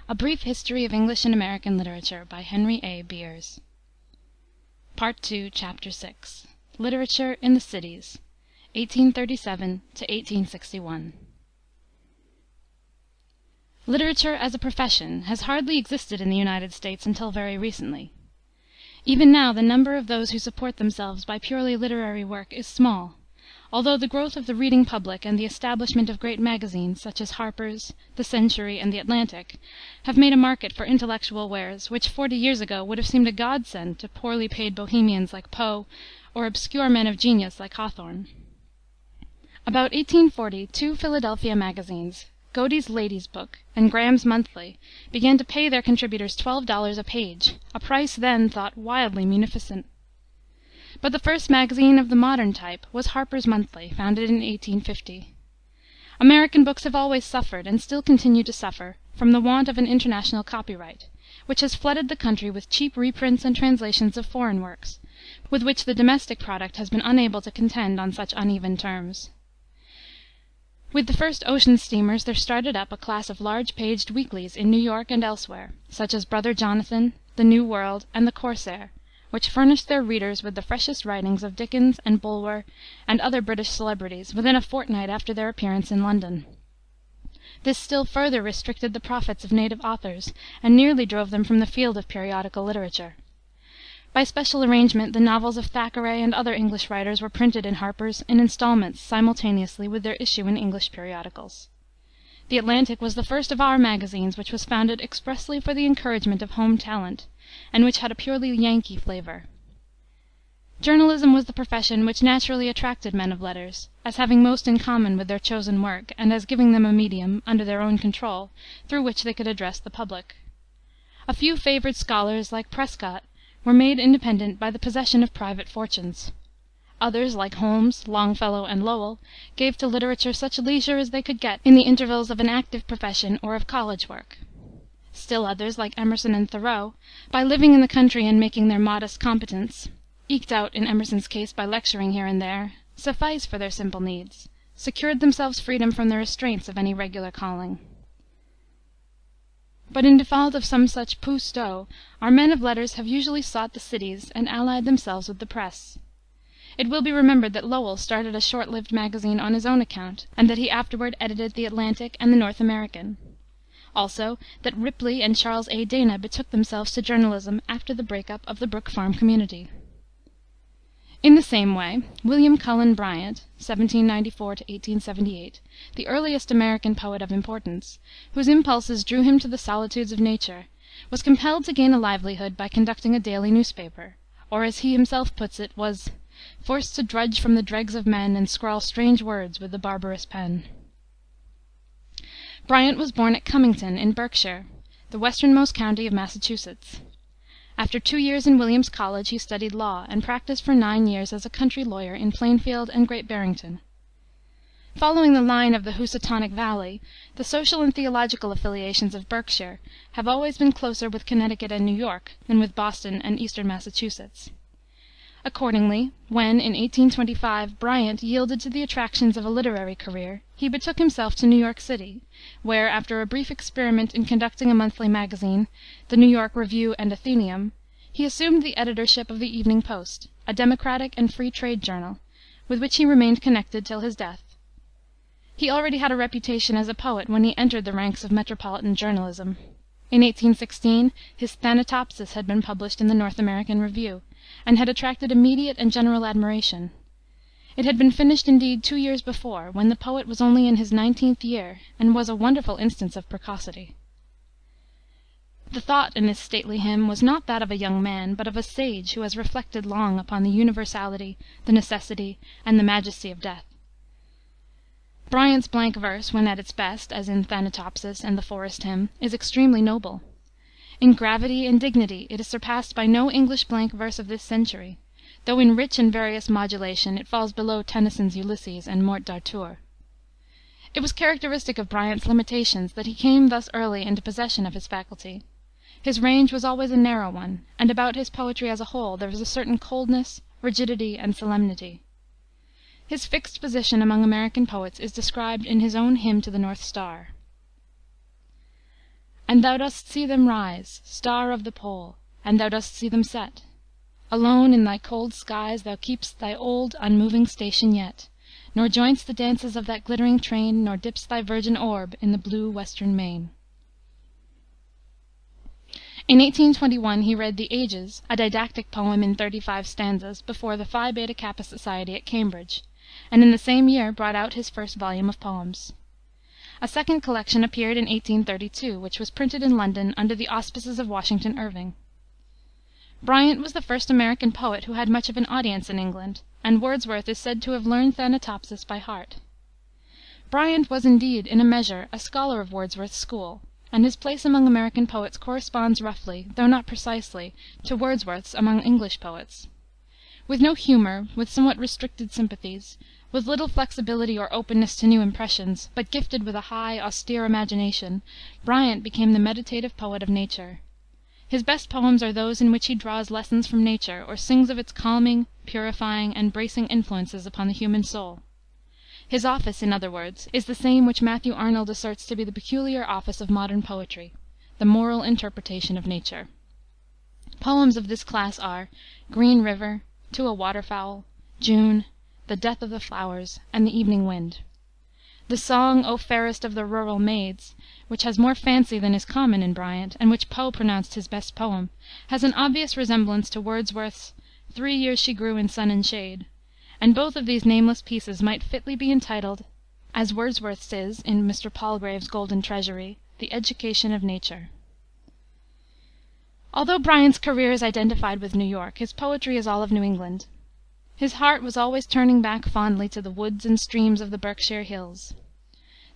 A Brief History of English and American Literature by Henry A. Beers. Part II, Chapter 6. Literature in the Cities, 1837 to 1861. Literature as a profession has hardly existed in the United States until very recently. Even now the number of those who support themselves by purely literary work is small, although the growth of the reading public and the establishment of great magazines, such as Harper's, The Century, and The Atlantic, have made a market for intellectual wares which 40 years ago would have seemed a godsend to poorly paid bohemians like Poe or obscure men of genius like Hawthorne. About 1840 two Philadelphia magazines, Godey's Lady's Book and Graham's Monthly, began to pay their contributors $12 a page, a price then thought wildly munificent. But the first magazine of the modern type was Harper's Monthly, founded in 1850. American books have always suffered, and still continue to suffer, from the want of an international copyright, which has flooded the country with cheap reprints and translations of foreign works, with which the domestic product has been unable to contend on such uneven terms. With the first ocean steamers there started up a class of large-paged weeklies in New York and elsewhere, such as Brother Jonathan, The New World, and The Corsair, which furnished their readers with the freshest writings of Dickens and Bulwer and other British celebrities within a fortnight after their appearance in London. This still further restricted the profits of native authors, and nearly drove them from the field of periodical literature. By special arrangement the novels of Thackeray and other English writers were printed in Harper's in installments simultaneously with their issue in English periodicals. The Atlantic was the first of our magazines which was founded expressly for the encouragement of home talent, and which had a purely Yankee flavor. Journalism was the profession which naturally attracted men of letters, as having most in common with their chosen work, and as giving them a medium, under their own control, through which they could address the public. A few favored scholars, like Prescott, were made independent by the possession of private fortunes. Others, like Holmes, Longfellow, and Lowell, gave to literature such leisure as they could get in the intervals of an active profession or of college work. Still others, like Emerson and Thoreau, by living in the country and making their modest competence, eked out in Emerson's case by lecturing here and there, suffice for their simple needs, secured themselves freedom from the restraints of any regular calling. But in default of some such pou-sto, our men of letters have usually sought the cities and allied themselves with the press. It will be remembered that Lowell started a short-lived magazine on his own account, and that he afterward edited the Atlantic and the North American. Also, that Ripley and Charles A. Dana betook themselves to journalism after the break-up of the Brook Farm Community. In the same way, William Cullen Bryant (1794 1878), the earliest American poet of importance, whose impulses drew him to the solitudes of nature, was compelled to gain a livelihood by conducting a daily newspaper, or, as he himself puts it, was "forced to drudge from the dregs of men and scrawl strange words with the barbarous pen." Bryant was born at Cummington, in Berkshire, the westernmost county of Massachusetts. After 2 years in Williams College he studied law, and practiced for 9 years as a country lawyer in Plainfield and Great Barrington. Following the line of the Housatonic Valley, the social and theological affiliations of Berkshire have always been closer with Connecticut and New York than with Boston and eastern Massachusetts. Accordingly, when, in 1825, Bryant yielded to the attractions of a literary career, he betook himself to New York City, where, after a brief experiment in conducting a monthly magazine, the New York Review and Athenaeum, he assumed the editorship of the Evening Post, a democratic and free trade journal, with which he remained connected till his death. He already had a reputation as a poet when he entered the ranks of metropolitan journalism. In 1816 his Thanatopsis had been published in the North American Review, and had attracted immediate and general admiration. It had been finished, indeed, 2 years before, when the poet was only in his 19th year, and was a wonderful instance of precocity. The thought in this stately hymn was not that of a young man, but of a sage who has reflected long upon the universality, the necessity, and the majesty of death. Bryant's blank verse, when at its best, as in Thanatopsis and the Forest Hymn, is extremely noble. In gravity and dignity it is surpassed by no English blank verse of this century, though in rich and various modulation it falls below Tennyson's Ulysses and Morte d'Arthur. It was characteristic of Bryant's limitations that he came thus early into possession of his faculty. His range was always a narrow one, and about his poetry as a whole there was a certain coldness, rigidity, and solemnity. His fixed position among American poets is described in his own Hymn to the North Star. And thou dost see them rise, star of the pole, and thou dost see them set. Alone in thy cold skies thou keep'st thy old unmoving station yet, nor join'st the dances of that glittering train, nor dipp'st thy virgin orb in the blue western main." In 1821 he read The Ages, a didactic poem in 35 stanzas, before the Phi Beta Kappa Society at Cambridge, and in the same year brought out his first volume of poems. A second collection appeared in 1832, which was printed in London under the auspices of Washington Irving. Bryant was the first American poet who had much of an audience in England, and Wordsworth is said to have learned Thanatopsis by heart. Bryant was indeed, in a measure, a scholar of Wordsworth's school, and his place among American poets corresponds roughly, though not precisely, to Wordsworth's among English poets. With no humor, with somewhat restricted sympathies, with little flexibility or openness to new impressions, but gifted with a high, austere imagination, Bryant became the meditative poet of nature. His best poems are those in which he draws lessons from nature, or sings of its calming, purifying, and bracing influences upon the human soul. His office, in other words, is the same which Matthew Arnold asserts to be the peculiar office of modern poetry, the moral interpretation of nature. Poems of this class are Green River, To a Waterfowl, June, The Death of the Flowers, and The Evening Wind. The song, O Fairest of the Rural Maids, which has more fancy than is common in Bryant, and which Poe pronounced his best poem, has an obvious resemblance to Wordsworth's 3 years she grew in sun and shade, and both of these nameless pieces might fitly be entitled, as Wordsworth's is in Mr. Palgrave's Golden Treasury, The Education of Nature. Although Bryant's career is identified with New York, his poetry is all of New England. His heart was always turning back fondly to the woods and streams of the Berkshire hills.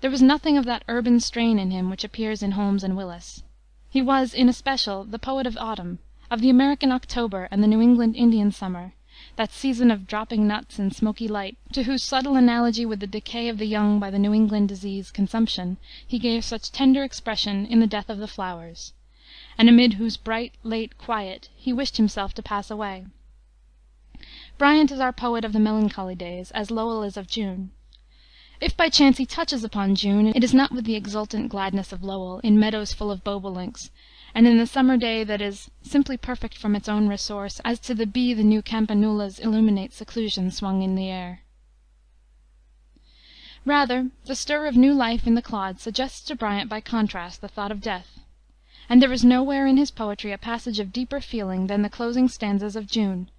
There was nothing of that urban strain in him which appears in Holmes and Willis. He was, in especial, the poet of autumn, of the American October and the New England Indian summer, that season of dropping nuts and smoky light, to whose subtle analogy with the decay of the young by the New England disease, consumption, he gave such tender expression in The Death of the Flowers, and amid whose bright, late quiet he wished himself to pass away. Bryant is our poet of the melancholy days, as Lowell is of June. If by chance he touches upon June, it is not with the exultant gladness of Lowell, in meadows full of bobolinks, and in the summer day that is simply perfect from its own resource, as to the bee the new campanulas illuminate seclusion swung in the air. Rather, the stir of new life in the clod suggests to Bryant by contrast the thought of death, and there is nowhere in his poetry a passage of deeper feeling than the closing stanzas of June,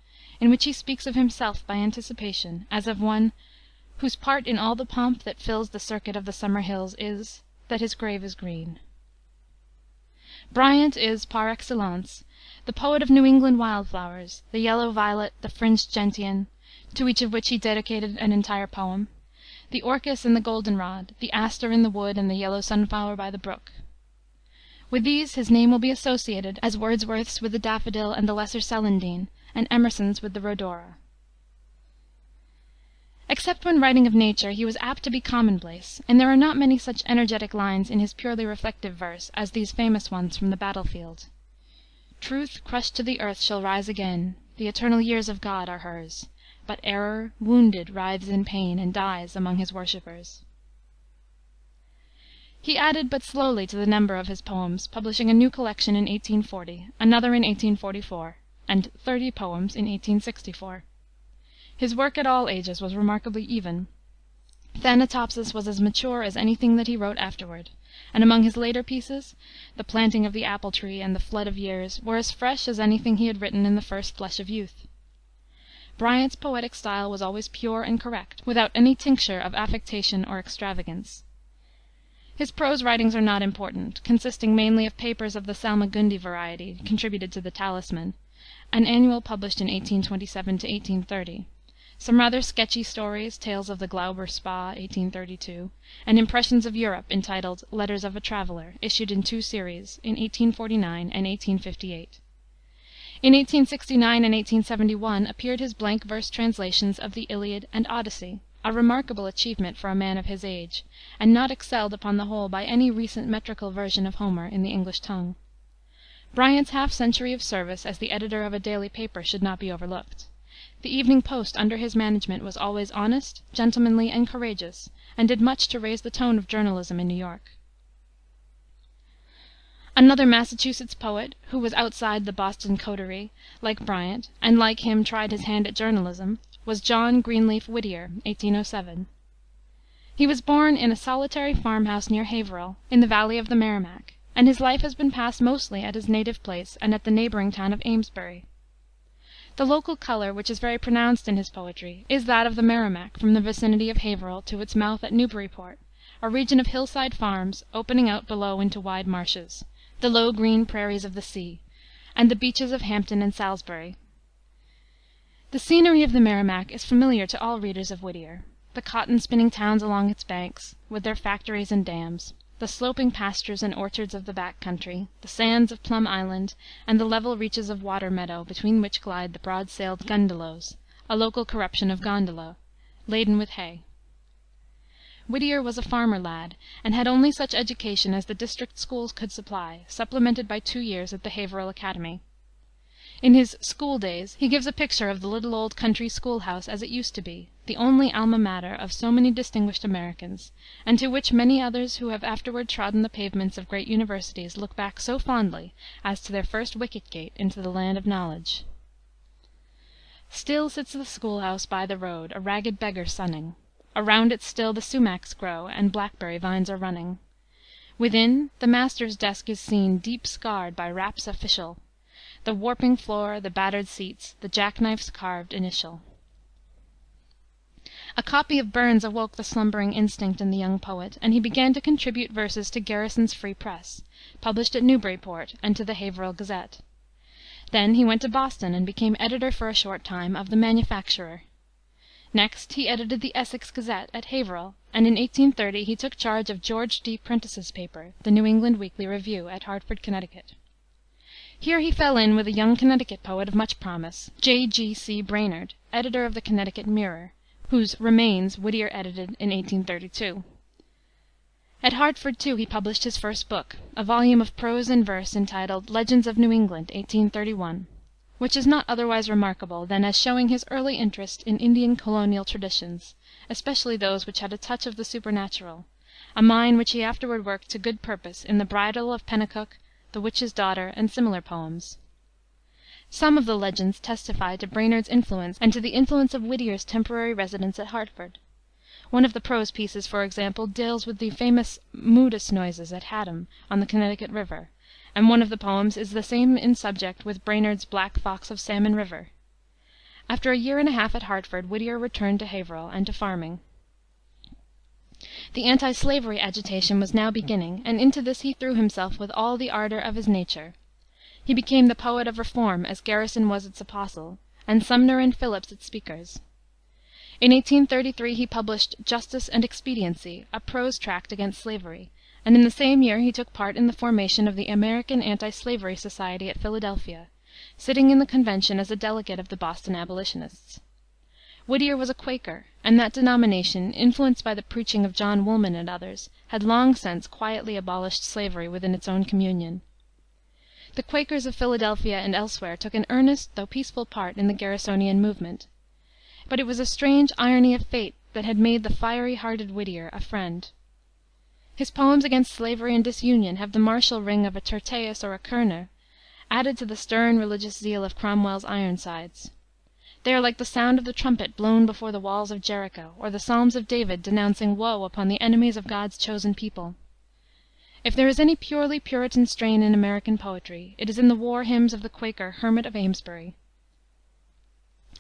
in which he speaks of himself by anticipation, as of one whose part in all the pomp that fills the circuit of the summer hills is, that his grave is green. Bryant is, par excellence, the poet of New England wildflowers, the yellow violet, the fringed gentian, to each of which he dedicated an entire poem, the orchis and the goldenrod, the aster in the wood, and the yellow sunflower by the brook. With these his name will be associated, as Wordsworth's with the daffodil and the lesser celandine, and Emerson's with the rhodora. Except when writing of nature, he was apt to be commonplace, and there are not many such energetic lines in his purely reflective verse as these famous ones from the battlefield. Truth crushed to the earth shall rise again, the eternal years of God are hers, but error, wounded, writhes in pain, and dies among his worshippers. He added but slowly to the number of his poems, publishing a new collection in 1840, another in 1844, and 30 poems in 1864. His work at all ages was remarkably even. Thanatopsis was as mature as anything that he wrote afterward, and among his later pieces, The Planting of the Apple Tree and The Flood of Years were as fresh as anything he had written in the first flush of youth. Bryant's poetic style was always pure and correct, without any tincture of affectation or extravagance. His prose writings are not important, consisting mainly of papers of the Salmagundi variety, contributed to the Talisman, an annual published in 1827 to 1830, some rather sketchy stories, Tales of the Glauber Spa, 1832, and Impressions of Europe, entitled Letters of a Traveler, issued in 2 series, in 1849 and 1858. In 1869 and 1871 appeared his blank verse translations of the Iliad and Odyssey, a remarkable achievement for a man of his age, and not excelled upon the whole by any recent metrical version of Homer in the English tongue. Bryant's half-century of service as the editor of a daily paper should not be overlooked. The Evening Post under his management was always honest, gentlemanly, and courageous, and did much to raise the tone of journalism in New York. Another Massachusetts poet, who was outside the Boston coterie, like Bryant, and like him tried his hand at journalism, was John Greenleaf Whittier, 1807. He was born in a solitary farmhouse near Haverhill, in the valley of the Merrimack, and his life has been passed mostly at his native place and at the neighboring town of Amesbury. The local color, which is very pronounced in his poetry, is that of the Merrimack from the vicinity of Haverhill to its mouth at Newburyport, a region of hillside farms opening out below into wide marshes, the low green prairies of the sea, and the beaches of Hampton and Salisbury. The scenery of the Merrimack is familiar to all readers of Whittier. The cotton-spinning towns along its banks, with their factories and dams, the sloping pastures and orchards of the back country, the sands of Plum Island, and the level reaches of water meadow between which glide the broad-sailed gundelows, a local corruption of gondola, laden with hay. Whittier was a farmer lad, and had only such education as the district schools could supply, supplemented by 2 years at the Haverhill Academy. In his School Days he gives a picture of the little old country schoolhouse as it used to be, the only alma mater of so many distinguished Americans, and to which many others who have afterward trodden the pavements of great universities look back so fondly as to their first wicket-gate into the land of knowledge. Still sits the schoolhouse by the road, a ragged beggar sunning. Around it still the sumacs grow, and blackberry vines are running. Within, the master's desk is seen deep scarred by raps official, the warping floor, the battered seats, the jackknife's carved initial. A copy of Burns awoke the slumbering instinct in the young poet, and he began to contribute verses to Garrison's Free Press, published at Newburyport, and to the Haverhill Gazette. Then he went to Boston and became editor for a short time of the Manufacturer. Next he edited the Essex Gazette at Haverhill, and in 1830 he took charge of George D. Prentice's paper, the New England Weekly Review, at Hartford, Connecticut. Here he fell in with a young Connecticut poet of much promise, J.G.C. Brainerd, editor of the Connecticut Mirror, whose Remains Whittier edited in 1832. At Hartford, too, he published his first book, a volume of prose and verse entitled Legends of New England, 1831, which is not otherwise remarkable than as showing his early interest in Indian colonial traditions, especially those which had a touch of the supernatural, a mine which he afterward worked to good purpose in the Bridal of Pennacook, the Witch's Daughter, and similar poems. Some of the legends testify to Brainerd's influence and to the influence of Whittier's temporary residence at Hartford. One of the prose pieces, for example, deals with the famous moodus noises at Haddam, on the Connecticut River, and one of the poems is the same in subject with Brainerd's Black Fox of Salmon River. After a year and a half at Hartford, Whittier returned to Haverhill and to farming. The anti-slavery agitation was now beginning, and into this he threw himself with all the ardor of his nature. He became the poet of reform, as Garrison was its apostle, and Sumner and Phillips its speakers. In 1833 he published Justice and Expediency, a prose tract against slavery, and in the same year he took part in the formation of the American Anti-Slavery Society at Philadelphia, sitting in the convention as a delegate of the Boston abolitionists. Whittier was a Quaker, and that denomination, influenced by the preaching of John Woolman and others, had long since quietly abolished slavery within its own communion. The Quakers of Philadelphia and elsewhere took an earnest though peaceful part in the Garrisonian movement. But it was a strange irony of fate that had made the fiery-hearted Whittier a friend. His poems against slavery and disunion have the martial ring of a Tyrtaeus or a Kerner, added to the stern religious zeal of Cromwell's Ironsides. They are like the sound of the trumpet blown before the walls of Jericho, or the Psalms of David denouncing woe upon the enemies of God's chosen people. If there is any purely Puritan strain in American poetry, it is in the war hymns of the Quaker Hermit of Amesbury.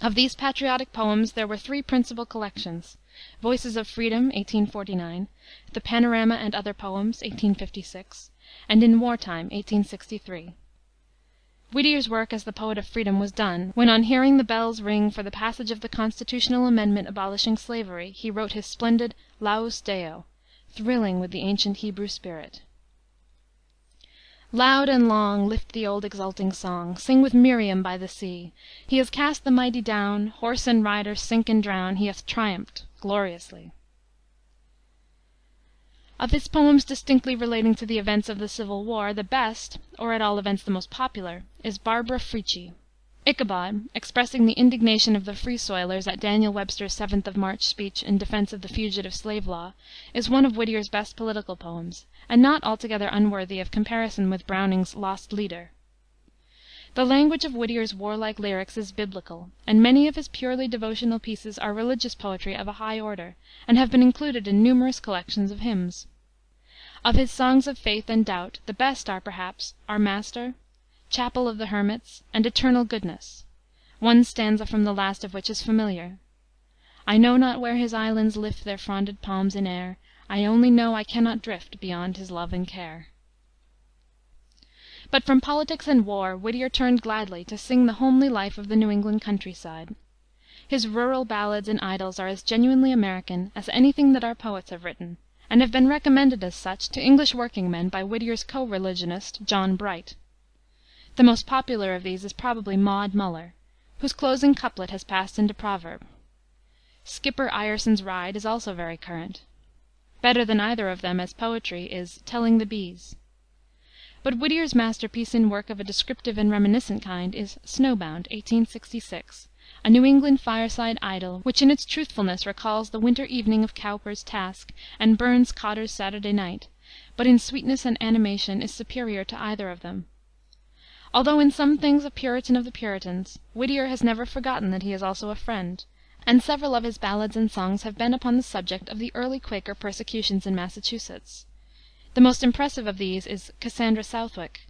Of these patriotic poems there were 3 principal collections: Voices of Freedom, 1849, The Panorama and Other Poems, 1856, and In Wartime, 1863. Whittier's work as the poet of freedom was done when, on hearing the bells ring for the passage of the constitutional amendment abolishing slavery, he wrote his splendid Laus Deo, thrilling with the ancient Hebrew spirit. Loud and long lift the old exulting song, sing with Miriam by the sea. He has cast the mighty down, horse and rider sink and drown, he hath triumphed gloriously. Of his poems distinctly relating to the events of the Civil War, the best, or at all events the most popular, is Barbara Frietchie, Ichabod, expressing the indignation of the Free Soilers at Daniel Webster's 7th of March speech in defense of the fugitive slave law, is one of Whittier's best political poems, and not altogether unworthy of comparison with Browning's Lost Leader. The language of Whittier's warlike lyrics is biblical, and many of his purely devotional pieces are religious poetry of a high order, and have been included in numerous collections of hymns. Of his songs of faith and doubt the best are, perhaps, Our Master, Chapel of the Hermits, and Eternal Goodness, one stanza from the last of which is familiar. I know not where his islands lift their fronded palms in air, I only know I cannot drift beyond his love and care. But from politics and war Whittier turned gladly to sing the homely life of the New England countryside. His rural ballads and idylls are as genuinely American as anything that our poets have written, and have been recommended as such to English working-men by Whittier's co-religionist, John Bright. The most popular of these is probably Maud Muller, whose closing couplet has passed into proverb. Skipper Ireson's Ride is also very current. Better than either of them as poetry is Telling the Bees. But Whittier's masterpiece in work of a descriptive and reminiscent kind is Snowbound, 1866, a New England fireside idyl which in its truthfulness recalls the winter evening of Cowper's Task and Burns Cotter's Saturday Night, but in sweetness and animation is superior to either of them. Although in some things a Puritan of the Puritans, Whittier has never forgotten that he is also a friend, and several of his ballads and songs have been upon the subject of the early Quaker persecutions in Massachusetts. The most impressive of these is Cassandra Southwick.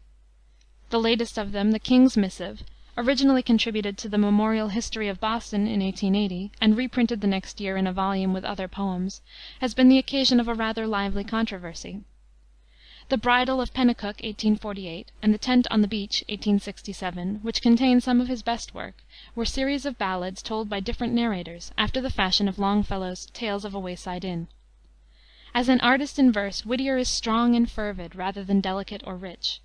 The latest of them, The King's Missive, originally contributed to the Memorial History of Boston in 1880, and reprinted the next year in a volume with other poems, has been the occasion of a rather lively controversy. The Bridal of Pennacook, 1848, and The Tent on the Beach, 1867, which contain some of his best work, were series of ballads told by different narrators, after the fashion of Longfellow's Tales of a Wayside Inn. As an artist in verse, Whittier is strong and fervid rather than delicate or rich.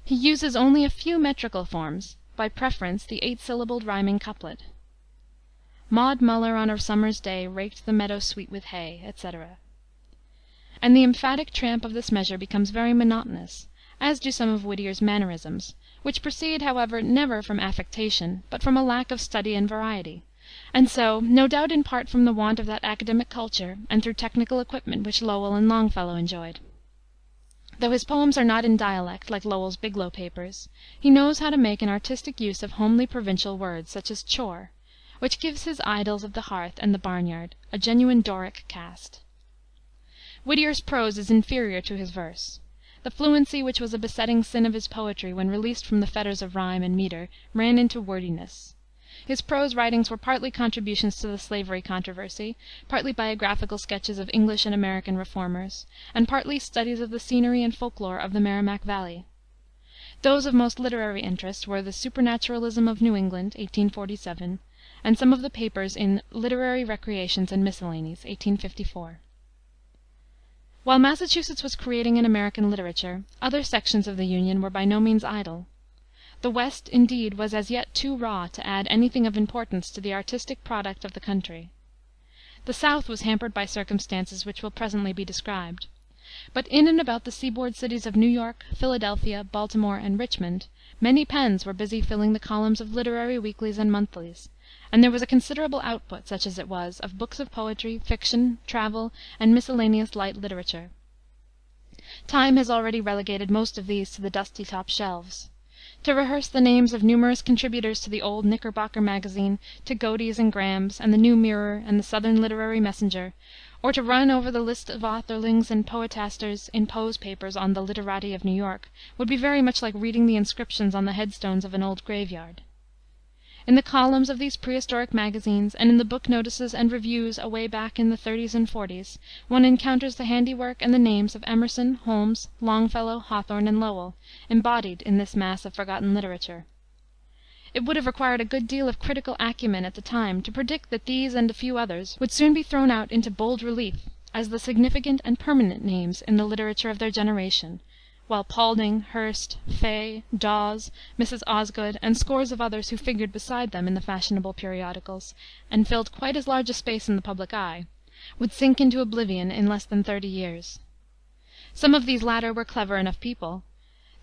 He uses only a few metrical forms, by preference the 8-syllabled rhyming couplet. Maud Muller on a summer's day raked the meadow sweet with hay, etc. And the emphatic tramp of this measure becomes very monotonous, as do some of Whittier's mannerisms, which proceed, however, never from affectation, but from a lack of study and variety, and so, no doubt in part from the want of that academic culture and through technical equipment which Lowell and Longfellow enjoyed. Though his poems are not in dialect, like Lowell's Biglow Papers, he knows how to make an artistic use of homely provincial words, such as chore, which gives his idyls of the hearth and the barnyard a genuine Doric cast. Whittier's prose is inferior to his verse. The fluency which was a besetting sin of his poetry when released from the fetters of rhyme and meter ran into wordiness. His prose writings were partly contributions to the slavery controversy, partly biographical sketches of English and American reformers, and partly studies of the scenery and folklore of the Merrimack Valley. Those of most literary interest were the Supernaturalism of New England, 1847, and some of the papers in Literary Recreations and Miscellanies, 1854. While Massachusetts was creating an American literature, other sections of the Union were by no means idle. The West, indeed, was as yet too raw to add anything of importance to the artistic product of the country. The South was hampered by circumstances which will presently be described. But in and about the seaboard cities of New York, Philadelphia, Baltimore, and Richmond, many pens were busy filling the columns of literary weeklies and monthlies, and there was a considerable output, such as it was, of books of poetry, fiction, travel, and miscellaneous light literature. Time has already relegated most of these to the dusty-top shelves. To rehearse the names of numerous contributors to the old Knickerbocker Magazine, to Godey's and Graham's, and the New Mirror, and the Southern Literary Messenger, or to run over the list of authorlings and poetasters in Poe's papers on the Literati of New York, would be very much like reading the inscriptions on the headstones of an old graveyard. In the columns of these prehistoric magazines, and in the book notices and reviews away back in the 30s and 40s, one encounters the handiwork and the names of Emerson, Holmes, Longfellow, Hawthorne, and Lowell, embodied in this mass of forgotten literature. It would have required a good deal of critical acumen at the time to predict that these and a few others would soon be thrown out into bold relief as the significant and permanent names in the literature of their generation, while Paulding, Hurst, Fay, Dawes, Mrs. Osgood, and scores of others who figured beside them in the fashionable periodicals, and filled quite as large a space in the public eye, would sink into oblivion in less than 30 years. Some of these latter were clever enough people.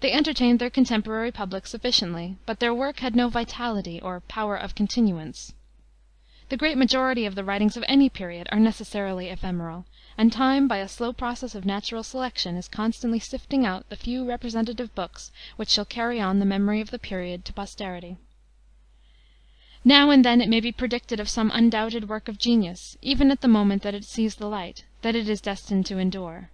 They entertained their contemporary public sufficiently, but their work had no vitality or power of continuance. The great majority of the writings of any period are necessarily ephemeral, and time, by a slow process of natural selection, is constantly sifting out the few representative books which shall carry on the memory of the period to posterity. Now and then it may be predicted of some undoubted work of genius, even at the moment that it sees the light, that it is destined to endure.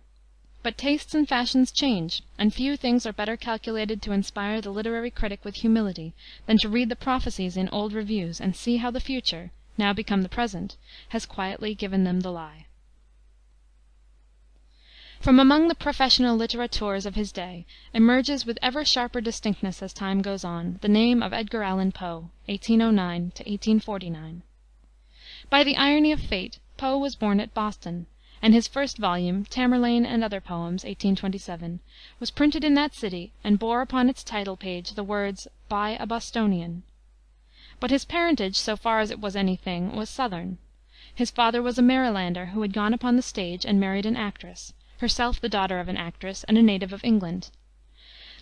But tastes and fashions change, and few things are better calculated to inspire the literary critic with humility than to read the prophecies in old reviews and see how the future, now become the present, has quietly given them the lie. From among the professional litterateurs of his day emerges with ever sharper distinctness as time goes on the name of Edgar Allan Poe (1809 1849). By the irony of fate, Poe was born at Boston, and his first volume, Tamerlane and Other Poems (1827), was printed in that city and bore upon its title page the words, "By a Bostonian." But his parentage, so far as it was any thing, was Southern. His father was a Marylander who had gone upon the stage and married an actress, herself the daughter of an actress and a native of England.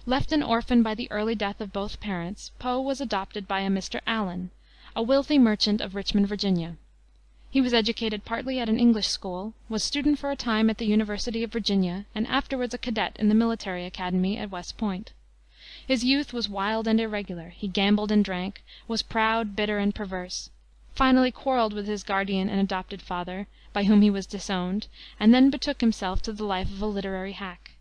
Left an orphan by the early death of both parents, Poe was adopted by a Mr. Allan, a wealthy merchant of Richmond, Virginia. He was educated partly at an English school, was student for a time at the University of Virginia, and afterwards a cadet in the military academy at West Point. His youth was wild and irregular. He gambled and drank, was proud, bitter, and perverse, finally quarreled with his guardian and adopted father, by whom he was disowned, and then betook himself to the life of a literary hack.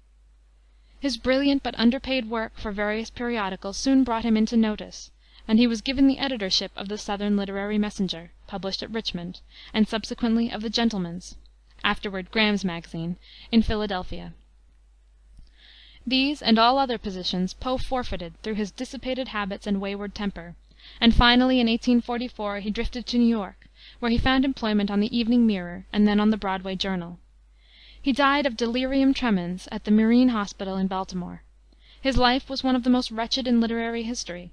His brilliant but underpaid work for various periodicals soon brought him into notice, and he was given the editorship of the Southern Literary Messenger, published at Richmond, and subsequently of the Gentleman's, afterward Graham's Magazine, in Philadelphia. These and all other positions Poe forfeited through his dissipated habits and wayward temper, and finally, in 1844, he drifted to New York, where he found employment on the Evening Mirror and then on the Broadway Journal. He died of delirium tremens at the Marine Hospital in Baltimore. His life was one of the most wretched in literary history.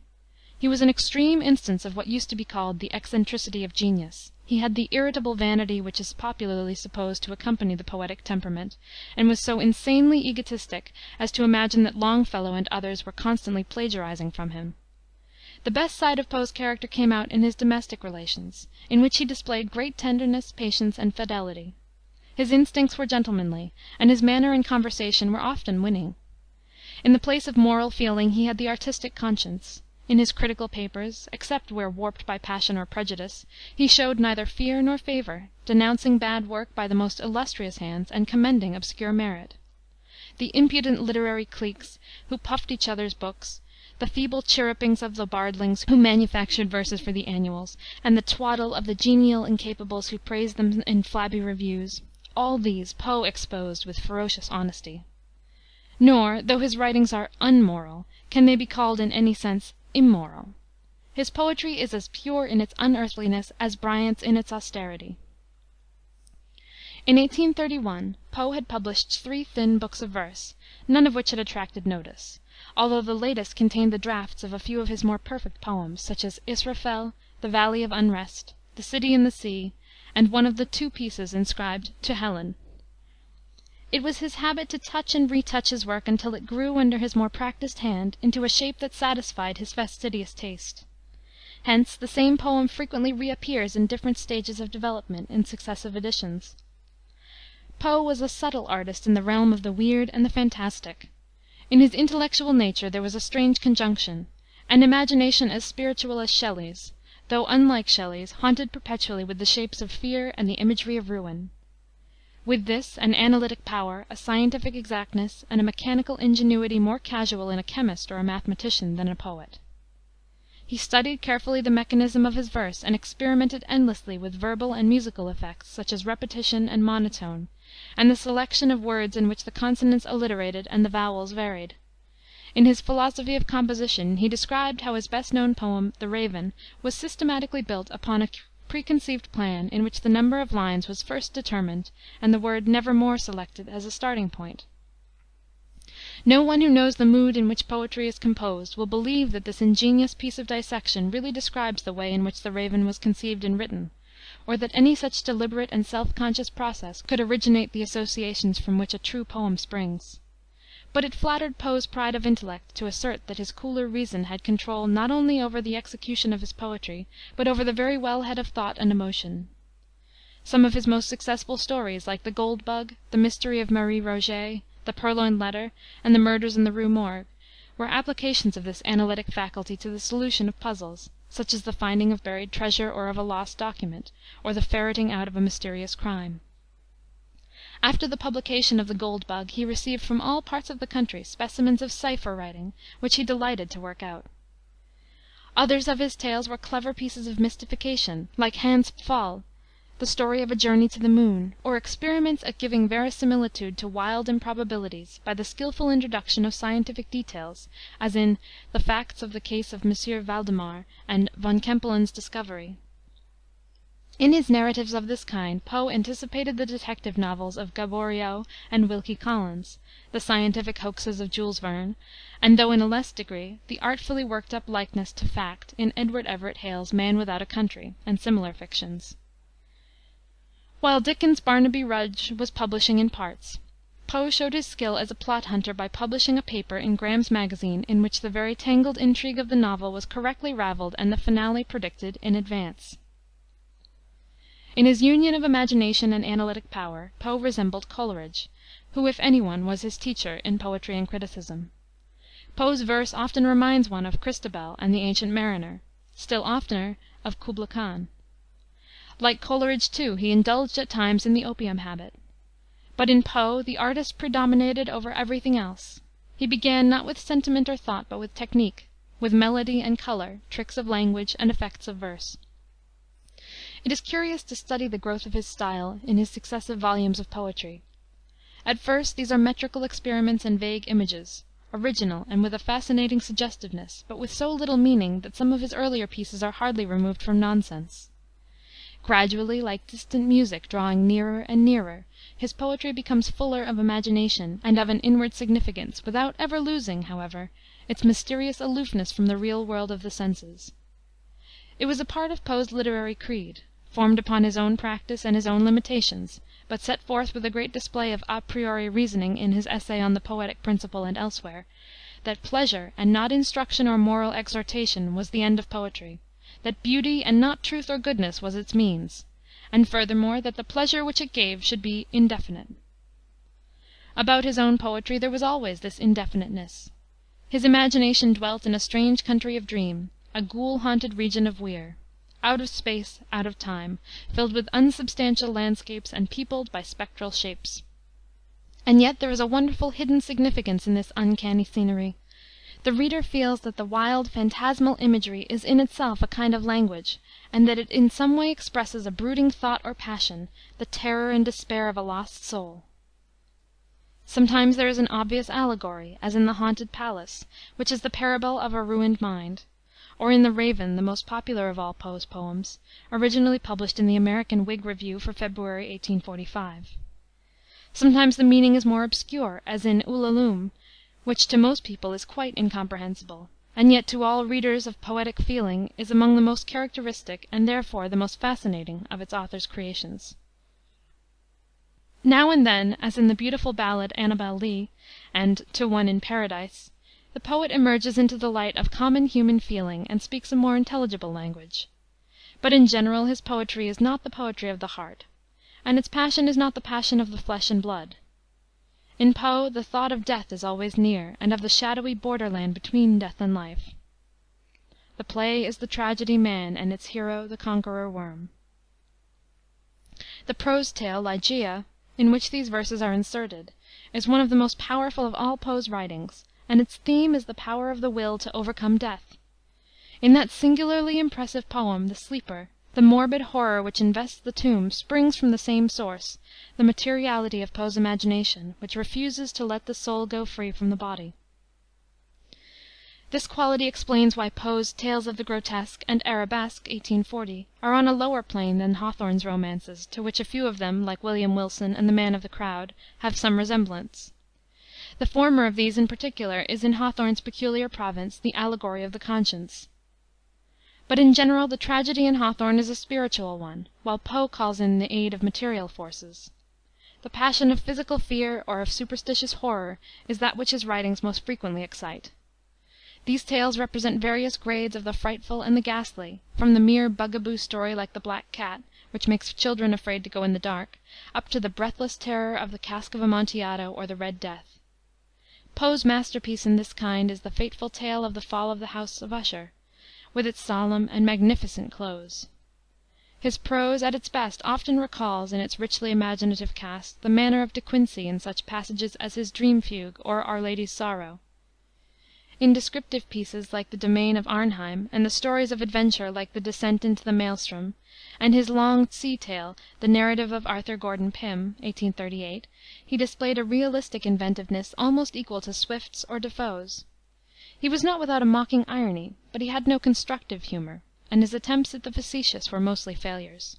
He was an extreme instance of what used to be called the eccentricity of genius. He had the irritable vanity which is popularly supposed to accompany the poetic temperament, and was so insanely egotistic as to imagine that Longfellow and others were constantly plagiarizing from him. The best side of Poe's character came out in his domestic relations, in which he displayed great tenderness, patience, and fidelity. His instincts were gentlemanly, and his manner and conversation were often winning. In the place of moral feeling he had the artistic conscience. In his critical papers, except where warped by passion or prejudice, he showed neither fear nor favor, denouncing bad work by the most illustrious hands and commending obscure merit. The impudent literary cliques, who puffed each other's books, the feeble chirrupings of the bardlings who manufactured verses for the annuals, and the twaddle of the genial incapables who praised them in flabby reviews, all these Poe exposed with ferocious honesty. Nor, though his writings are unmoral, can they be called in any sense immoral. His poetry is as pure in its unearthliness as Bryant's in its austerity. In 1831 Poe had published 3 thin books of verse, none of which had attracted notice, although the latest contained the drafts of a few of his more perfect poems, such as Israfel, the Valley of Unrest, the City in the Sea, and one of the 2 pieces inscribed To Helen. It was his habit to touch and retouch his work until it grew under his more practiced hand into a shape that satisfied his fastidious taste. Hence the same poem frequently reappears in different stages of development in successive editions. Poe was a subtle artist in the realm of the weird and the fantastic. In his intellectual nature there was a strange conjunction, an imagination as spiritual as Shelley's, though, unlike Shelley's, haunted perpetually with the shapes of fear and the imagery of ruin. With this, an analytic power, a scientific exactness, and a mechanical ingenuity more casual in a chemist or a mathematician than a poet. He studied carefully the mechanism of his verse and experimented endlessly with verbal and musical effects, such as repetition and monotone, and the selection of words in which the consonants alliterated and the vowels varied. In his Philosophy of Composition he described how his best known poem, The Raven, was systematically built upon a preconceived plan in which the number of lines was first determined and the word nevermore selected as a starting point. No one who knows the mood in which poetry is composed will believe that this ingenious piece of dissection really describes the way in which The Raven was conceived and written, or that any such deliberate and self-conscious process could originate the associations from which a true poem springs. But it flattered Poe's pride of intellect to assert that his cooler reason had control not only over the execution of his poetry, but over the very wellhead of thought and emotion. Some of his most successful stories, like the Gold Bug, the Mystery of Marie Roget, the Purloined Letter, and the Murders in the Rue Morgue, were applications of this analytic faculty to the solution of puzzles, such as the finding of buried treasure or of a lost document, or the ferreting out of a mysterious crime. After the publication of the Gold Bug he received from all parts of the country specimens of cipher writing, which he delighted to work out. Others of his tales were clever pieces of mystification, like Hans Pfaall, the story of a journey to the moon, or experiments at giving verisimilitude to wild improbabilities by the skillful introduction of scientific details, as in the Facts of the Case of M. Valdemar and Von Kempelen's Discovery. In his narratives of this kind Poe anticipated the detective novels of Gaboriau and Wilkie Collins, the scientific hoaxes of Jules Verne, and, though in a less degree, the artfully worked up likeness to fact in Edward Everett Hale's Man Without a Country, and similar fictions. While Dickens's Barnaby Rudge was publishing in parts, Poe showed his skill as a plot hunter by publishing a paper in Graham's Magazine in which the very tangled intrigue of the novel was correctly raveled and the finale predicted in advance. In his union of imagination and analytic power Poe resembled Coleridge, who, if any one, was his teacher in poetry and criticism. Poe's verse often reminds one of Christabel and the Ancient Mariner, still oftener of Kubla Khan. Like Coleridge, too, he indulged at times in the opium habit. But in Poe the artist predominated over everything else. He began not with sentiment or thought, but with technique, with melody and color, tricks of language, and effects of verse. It is curious to study the growth of his style in his successive volumes of poetry. At first these are metrical experiments and vague images, original and with a fascinating suggestiveness, but with so little meaning that some of his earlier pieces are hardly removed from nonsense. Gradually, like distant music drawing nearer and nearer, his poetry becomes fuller of imagination and of an inward significance, without ever losing, however, its mysterious aloofness from the real world of the senses. It was a part of Poe's literary creed, formed upon his own practice and his own limitations, but set forth with a great display of a priori reasoning in his essay on the Poetic Principle and elsewhere, that pleasure, and not instruction or moral exhortation, was the end of poetry, that beauty and not truth or goodness was its means, and furthermore that the pleasure which it gave should be indefinite. About his own poetry there was always this indefiniteness. His imagination dwelt in a strange country of dream, a ghoul-haunted region of Weir, out of space, out of time, filled with unsubstantial landscapes and peopled by spectral shapes. And yet there is a wonderful hidden significance in this uncanny scenery. The reader feels that the wild, phantasmal imagery is in itself a kind of language, and that it in some way expresses a brooding thought or passion, the terror and despair of a lost soul. Sometimes there is an obvious allegory, as in the Haunted Palace, which is the parable of a ruined mind, or in the Raven, the most popular of all Poe's poems, originally published in the American Whig Review for February, 1845. Sometimes the meaning is more obscure, as in Ulalume, which to most people is quite incomprehensible, and yet to all readers of poetic feeling is among the most characteristic, and therefore the most fascinating, of its author's creations. Now and then, as in the beautiful ballad Annabel Lee and To One in Paradise, the poet emerges into the light of common human feeling and speaks a more intelligible language. But in general his poetry is not the poetry of the heart, and its passion is not the passion of the flesh and blood. In Poe the thought of death is always near, and of the shadowy borderland between death and life. The play is the tragedy man, and its hero the conqueror worm. The prose tale, Ligeia, in which these verses are inserted, is one of the most powerful of all Poe's writings, and its theme is the power of the will to overcome death. In that singularly impressive poem, The Sleeper, the morbid horror which invests the tomb springs from the same source, the materiality of Poe's imagination, which refuses to let the soul go free from the body. This quality explains why Poe's Tales of the Grotesque and Arabesque, 1840, are on a lower plane than Hawthorne's romances, to which a few of them, like William Wilson and The Man of the Crowd, have some resemblance. The former of these, in particular, is in Hawthorne's peculiar province the allegory of the conscience. But in general the tragedy in Hawthorne is a spiritual one, while Poe calls in the aid of material forces. The passion of physical fear or of superstitious horror is that which his writings most frequently excite. These tales represent various grades of the frightful and the ghastly, from the mere bugaboo story like the Black Cat, which makes children afraid to go in the dark, up to the breathless terror of the Cask of Amontillado or the Red Death. Poe's masterpiece in this kind is the fateful tale of the fall of the House of Usher, with its solemn and magnificent close. His prose, at its best, often recalls, in its richly imaginative cast, the manner of De Quincey in such passages as his Dream Fugue or Our Lady's Sorrow. In descriptive pieces like the Domain of Arnheim, and the stories of adventure like the Descent into the Maelstrom, and his long sea tale, the Narrative of Arthur Gordon Pym, 1838, he displayed a realistic inventiveness almost equal to Swift's or Defoe's. He was not without a mocking irony, but he had no constructive humor, and his attempts at the facetious were mostly failures.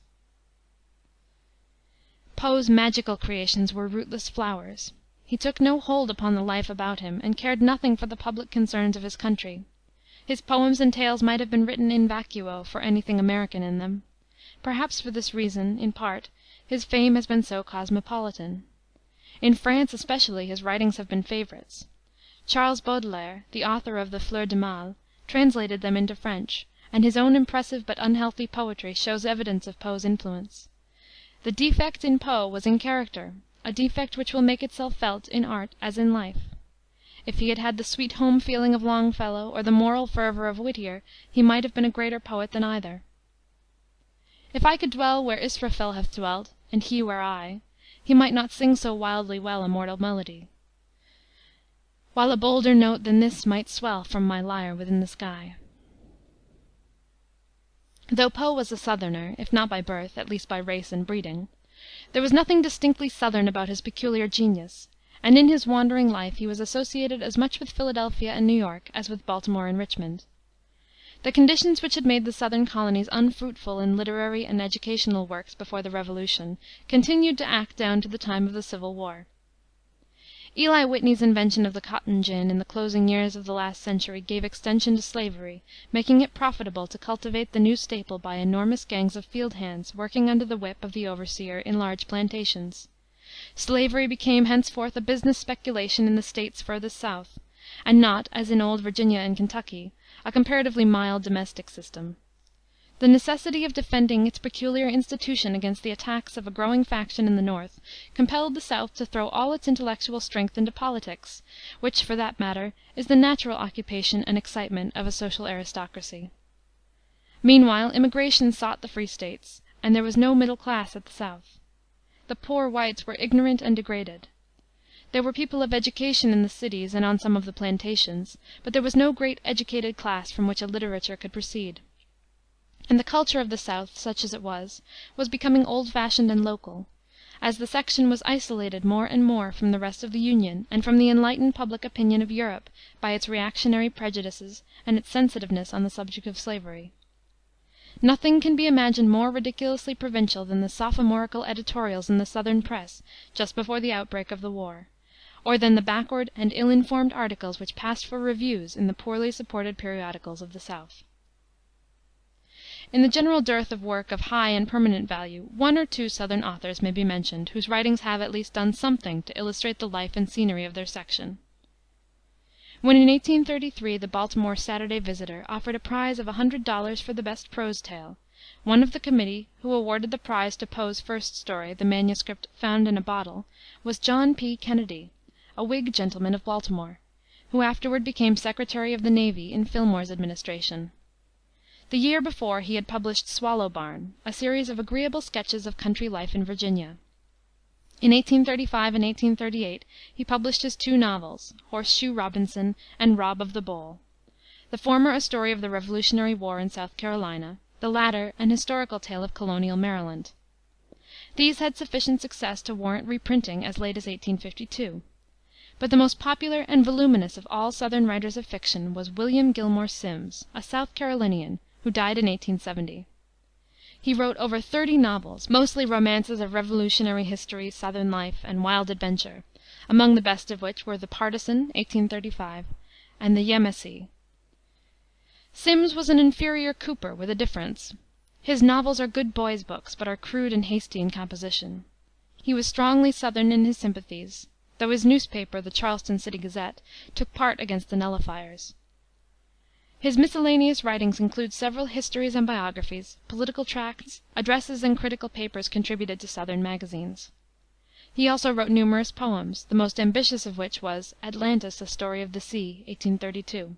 Poe's magical creations were rootless flowers. He took no hold upon the life about him, and cared nothing for the public concerns of his country. His poems and tales might have been written in vacuo for anything American in them. Perhaps for this reason, in part, his fame has been so cosmopolitan. In France, especially, his writings have been favorites. Charles Baudelaire, the author of the Fleurs du Mal, translated them into French, and his own impressive but unhealthy poetry shows evidence of Poe's influence. The defect in Poe was in character, a defect which will make itself felt in art as in life. If he had had the sweet home feeling of Longfellow or the moral fervor of Whittier, he might have been a greater poet than either. If I could dwell where Israfel hath dwelt, and he where I, he might not sing so wildly well a mortal melody, while a bolder note than this might swell from my lyre within the sky. Though Poe was a Southerner, if not by birth, at least by race and breeding, there was nothing distinctly Southern about his peculiar genius, and in his wandering life he was associated as much with Philadelphia and New York as with Baltimore and Richmond. The conditions which had made the Southern colonies unfruitful in literary and educational works before the Revolution continued to act down to the time of the Civil War. Eli Whitney's invention of the cotton gin in the closing years of the last century gave extension to slavery, making it profitable to cultivate the new staple by enormous gangs of field hands working under the whip of the overseer in large plantations. Slavery became henceforth a business speculation in the States furthest south, and not, as in old Virginia and Kentucky, a comparatively mild domestic system. The necessity of defending its peculiar institution against the attacks of a growing faction in the North compelled the South to throw all its intellectual strength into politics, which, for that matter, is the natural occupation and excitement of a social aristocracy. Meanwhile, immigration sought the free States, and there was no middle class at the South. The poor whites were ignorant and degraded. There were people of education in the cities and on some of the plantations, but there was no great educated class from which a literature could proceed. And the culture of the South, such as it was becoming old-fashioned and local, as the section was isolated more and more from the rest of the Union and from the enlightened public opinion of Europe by its reactionary prejudices and its sensitiveness on the subject of slavery. Nothing can be imagined more ridiculously provincial than the sophomorical editorials in the Southern press just before the outbreak of the war, or than the backward and ill-informed articles which passed for reviews in the poorly supported periodicals of the South. In the general dearth of work of high and permanent value, one or two Southern authors may be mentioned whose writings have at least done something to illustrate the life and scenery of their section. When in 1833 the Baltimore Saturday Visitor offered a prize of $100 for the best prose tale, one of the committee who awarded the prize to Poe's first story, the manuscript Found in a Bottle, was John P. Kennedy, a Whig gentleman of Baltimore, who afterward became Secretary of the Navy in Fillmore's administration. The year before he had published Swallow Barn, a series of agreeable sketches of country life in Virginia. In 1835 and 1838 he published his two novels, Horseshoe Robinson and Rob of the Bowl, the former a story of the Revolutionary War in South Carolina, the latter an historical tale of colonial Maryland. These had sufficient success to warrant reprinting as late as 1852. But the most popular and voluminous of all Southern writers of fiction was William Gilmore Simms, a South Carolinian, who died in 1870. He wrote over 30 novels, mostly romances of Revolutionary history, Southern life, and wild adventure, among the best of which were The Partisan, 1835, and The Yemassee. Simms was an inferior Cooper, with a difference. His novels are good boys' books, but are crude and hasty in composition. He was strongly Southern in his sympathies, though his newspaper, the Charleston City Gazette, took part against the Nullifiers. His miscellaneous writings include several histories and biographies, political tracts, addresses, and critical papers contributed to Southern magazines. He also wrote numerous poems, the most ambitious of which was Atlantis, a Story of the Sea, 1832.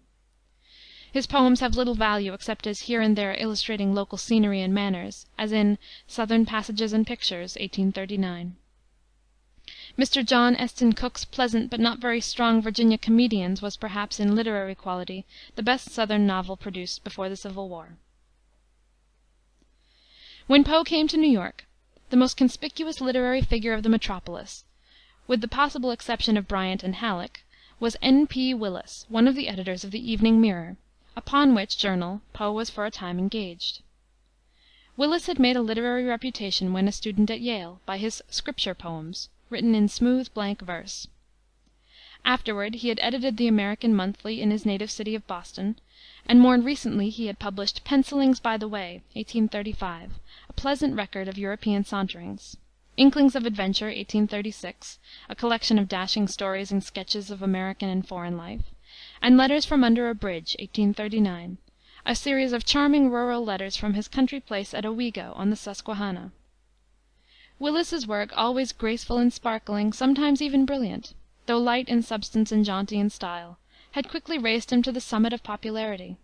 His poems have little value except as here and there illustrating local scenery and manners, as in Southern Passages and Pictures, 1839. Mr. John Eston Cook's pleasant but not very strong Virginia Comedians was perhaps, in literary quality, the best Southern novel produced before the Civil War. When Poe came to New York, the most conspicuous literary figure of the metropolis, with the possible exception of Bryant and Halleck, was N. P. Willis, one of the editors of the Evening Mirror, upon which journal Poe was for a time engaged. Willis had made a literary reputation when a student at Yale by his Scripture poems, written in smooth, blank verse. Afterward he had edited the American Monthly in his native city of Boston, and more recently he had published Pencilings by the Way, 1835, a pleasant record of European saunterings; Inklings of Adventure, 1836, a collection of dashing stories and sketches of American and foreign life; and Letters from Under a Bridge, 1839, a series of charming rural letters from his country place at Owego, on the Susquehanna. Willis's work, always graceful and sparkling, sometimes even brilliant, though light in substance and jaunty in style, had quickly raised him to the summit of popularity.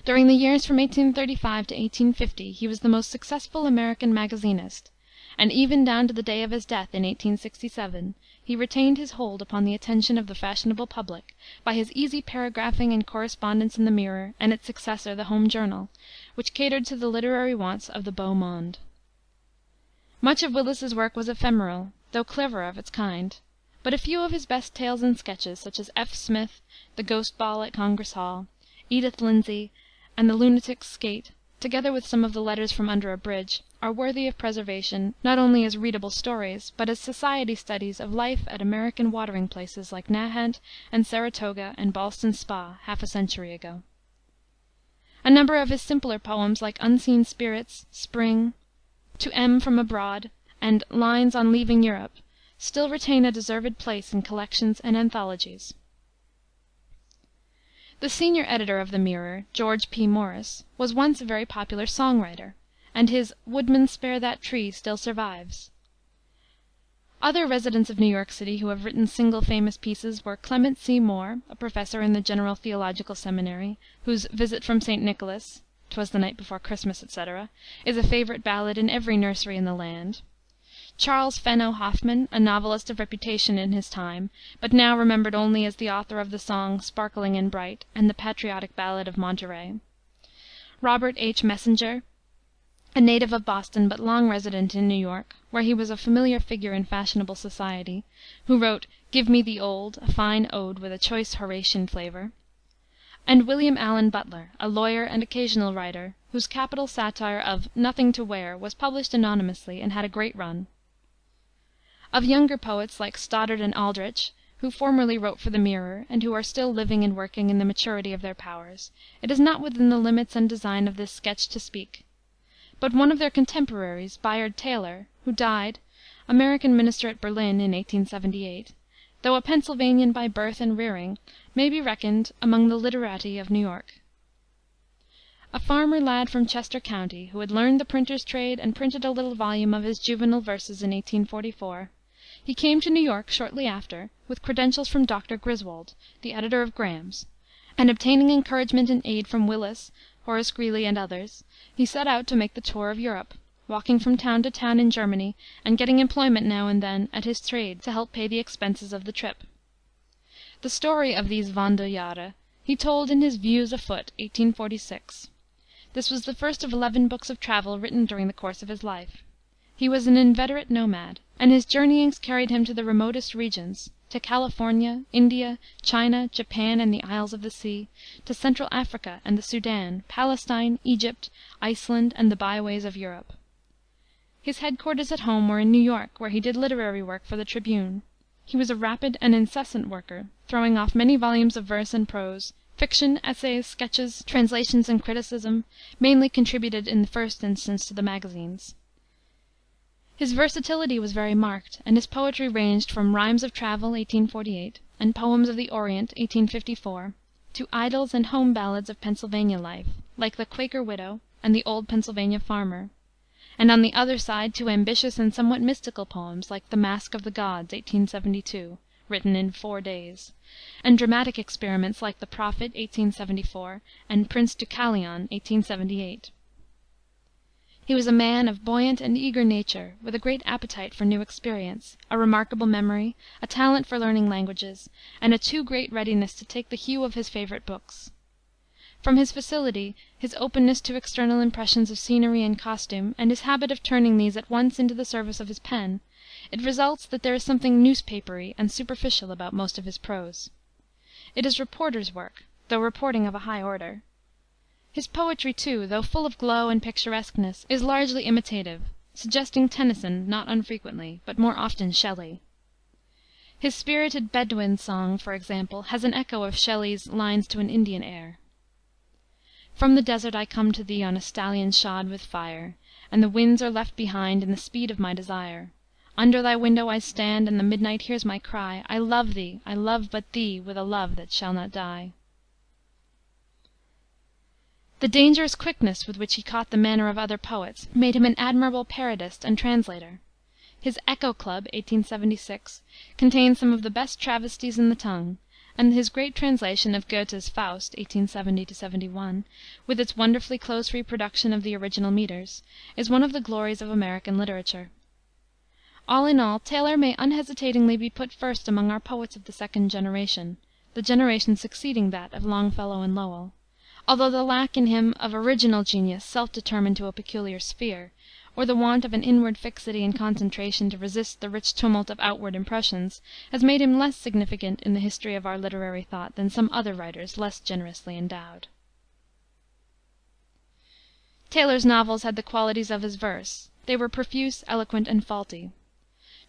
During the years from 1835 to 1850 he was the most successful American magazinist, and even down to the day of his death, in 1867, he retained his hold upon the attention of the fashionable public by his easy paragraphing and correspondence in the Mirror and its successor, the Home Journal, which catered to the literary wants of the beau monde. Much of Willis's work was ephemeral, though clever of its kind, but a few of his best tales and sketches, such as F. Smith, the Ghost Ball at Congress Hall, Edith Lindsay, and the Lunatic's Skate, together with some of the Letters from Under a Bridge, are worthy of preservation, not only as readable stories, but as society studies of life at American watering places like Nahant and Saratoga and Ballston Spa, half a century ago. A number of his simpler poems, like Unseen Spirits, Spring, To M from Abroad, and Lines on Leaving Europe, still retain a deserved place in collections and anthologies. The senior editor of the Mirror, George P. Morris, was once a very popular song writer, and his Woodman, Spare That Tree still survives. Other residents of New York City who have written single famous pieces were Clement C. Moore, a professor in the General Theological Seminary, whose Visit from St. Nicholas, "'Twas the Night Before Christmas," etc., is a favorite ballad in every nursery in the land; Charles Fenno Hoffman, a novelist of reputation in his time, but now remembered only as the author of the song Sparkling and Bright and the patriotic ballad of Monterey; Robert H. Messenger, a native of Boston but long resident in New York, where he was a familiar figure in fashionable society, who wrote Give Me the Old, a fine ode with a choice Horatian flavor; and William Allen Butler, a lawyer and occasional writer, whose capital satire of Nothing to Wear was published anonymously and had a great run. Of younger poets, like Stoddard and Aldrich, who formerly wrote for the Mirror, and who are still living and working in the maturity of their powers, it is not within the limits and design of this sketch to speak. But one of their contemporaries, Bayard Taylor, who died, American minister at Berlin, in 1878, though a Pennsylvanian by birth and rearing, may be reckoned among the literati of New York. A farmer lad from Chester County, who had learned the printer's trade and printed a little volume of his juvenile verses in 1844, he came to New York shortly after with credentials from Dr. Griswold, the editor of Graham's, and obtaining encouragement and aid from Willis, Horace Greeley, and others, he set out to make the tour of Europe, walking from town to town in Germany and getting employment now and then at his trade to help pay the expenses of the trip. The story of these Wanderjahre he told in his Views Afoot, 1846. This was the first of 11 books of travel written during the course of his life. He was an inveterate nomad, and his journeyings carried him to the remotest regions, to California, India, China, Japan, and the Isles of the Sea, to Central Africa and the Sudan, Palestine, Egypt, Iceland, and the byways of Europe. His headquarters at home were in New York, where he did literary work for the Tribune. He was a rapid and incessant worker, throwing off many volumes of verse and prose, fiction, essays, sketches, translations, and criticism, mainly contributed in the first instance to the magazines. His versatility was very marked, and his poetry ranged from Rhymes of Travel, 1848, and Poems of the Orient, 1854, to idylls and home ballads of Pennsylvania life, like the Quaker Widow and the Old Pennsylvania Farmer, and on the other side to ambitious and somewhat mystical poems, like the Masque of the Gods, 1872, written in 4 days, and dramatic experiments like the Prophet, 1874, and Prince Deucalion, 1878. He was a man of buoyant and eager nature, with a great appetite for new experience, a remarkable memory, a talent for learning languages, and a too great readiness to take the hue of his favorite books. From his facility, his openness to external impressions of scenery and costume, and his habit of turning these at once into the service of his pen, it results that there is something newspapery and superficial about most of his prose. It is reporter's work, though reporting of a high order. His poetry, too, though full of glow and picturesqueness, is largely imitative, suggesting Tennyson not unfrequently, but more often Shelley. His spirited Bedouin song, for example, has an echo of Shelley's Lines to an Indian Air. From the desert I come to thee on a stallion shod with fire, and the winds are left behind in the speed of my desire. Under thy window I stand, and the midnight hears my cry, I love thee, I love but thee, with a love that shall not die. The dangerous quickness with which he caught the manner of other poets made him an admirable parodist and translator. His Echo Club, 1876, contains some of the best travesties in the tongue, and his great translation of Goethe's Faust, 1870 71, with its wonderfully close reproduction of the original meters, is one of the glories of American literature. All in all, Taylor may unhesitatingly be put first among our poets of the second generation, the generation succeeding that of Longfellow and Lowell, although the lack in him of original genius self-determined to a peculiar sphere, or the want of an inward fixity and concentration to resist the rich tumult of outward impressions, has made him less significant in the history of our literary thought than some other writers less generously endowed. Taylor's novels had the qualities of his verse. They were profuse, eloquent, and faulty.